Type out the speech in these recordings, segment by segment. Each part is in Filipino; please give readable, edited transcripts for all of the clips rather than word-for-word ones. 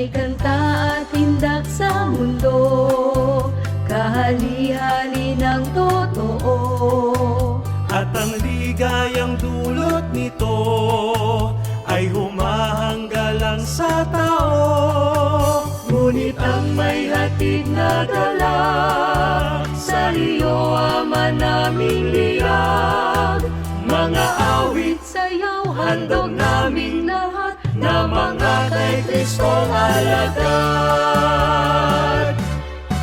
may kanta at tindak sa mundo, kahali-hali ng totoo. At ang ligayang dulot nito ay humahanggalang sa tao. Ngunit ang may hatid na dala sa iyo, Ama naming liyag. Mga awit, sayaw, handog naming lahat na mga kay Kristong alagad.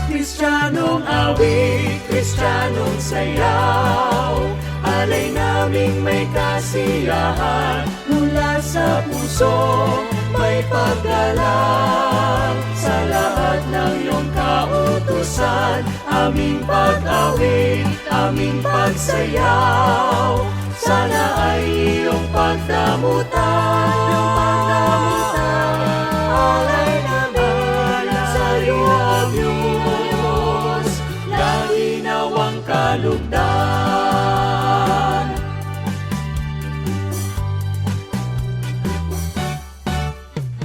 Kristiyanong awit, Kristiyanong sayaw, alay naming may kasiyahan. Mula sa puso may paggalang sa lahat ng iyong kautusan. Aming pag-awit, aming pagsayaw, sana ay iyong pagdamutan. Alay namin sa iyo, Diyos, lagi nawang kalugdan.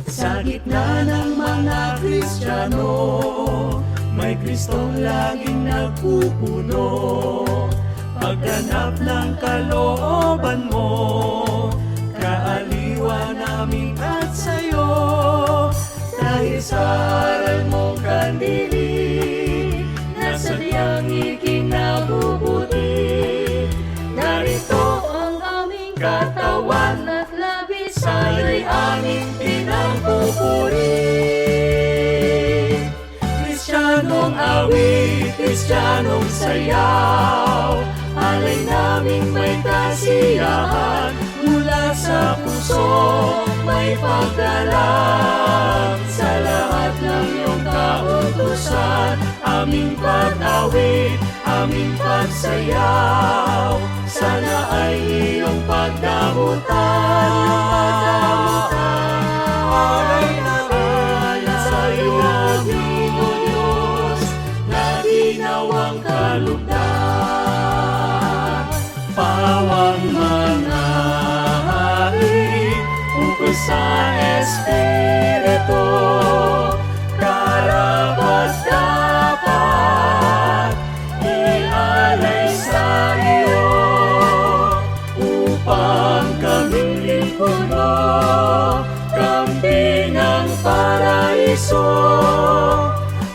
Sa gitna ng mga Kristiyano, may Kristong laging nagpupuno. Pagganap ng kalooban mo, kaaliwan namin at sa'yo. Dahil sa aral mong kandili, na sadyang ikinabubuti. Narito ang aming katawan at labis ay aming pinagpupuri. Kristiyanong awit, Kristiyanong sayaw, alay naming may kasiyahan. Mula sa puso may paggalang sa lahat ng iyong kautusan. Aming pag-awit, aming pagsayaw, sana ay iyong pagdamutan. Alay namin sa iyo, Diyos, lagi nawang kalugdan. Pawang mga hain ukol sa Espiritu, karapat-dapat ialay sa iyo, upang kaming lingkod mo, kampi ng paraiso,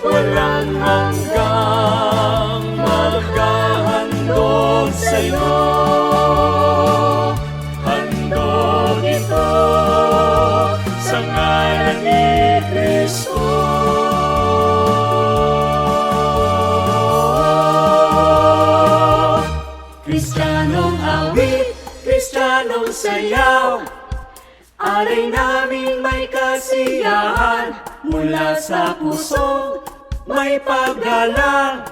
walang hanggang maghahandog sa iyo. Handog ito sa ngalan ni Kristo. Kristiyanong awit, Kristiyanong sayaw, alay naming may kasiyahan. Mula sa puso may paggalang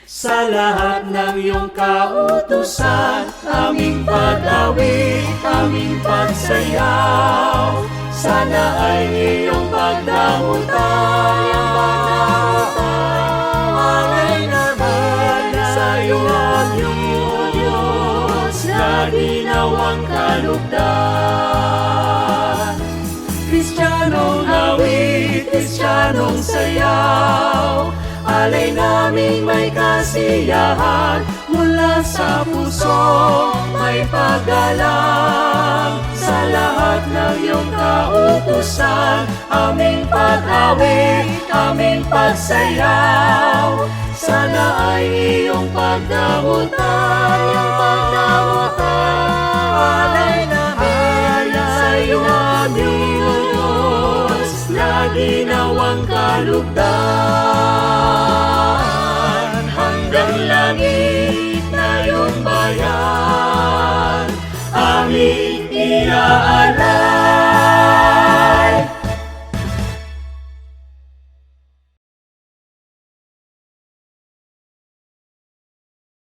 sa lahat ng iyong kautusan. Aming pag-awit, aming pagsayaw, sana ay iyong pagdamutan. Alay naman sa iyo, Diyos, lagi nawang kalugdan. Kristiyanong awit, Kristiyanong sayaw, alay naming may kasiyahan. Mula sa puso may paggalang sa lahat ng iyong kautusan. Aming pag-awit, aming pagsayaw, sana ay iyong pagdamutan. Alay namin sa iyo, Diyos, lagi nawang kalugdan. Hanggang langit na iyong bayan, aming iaalay.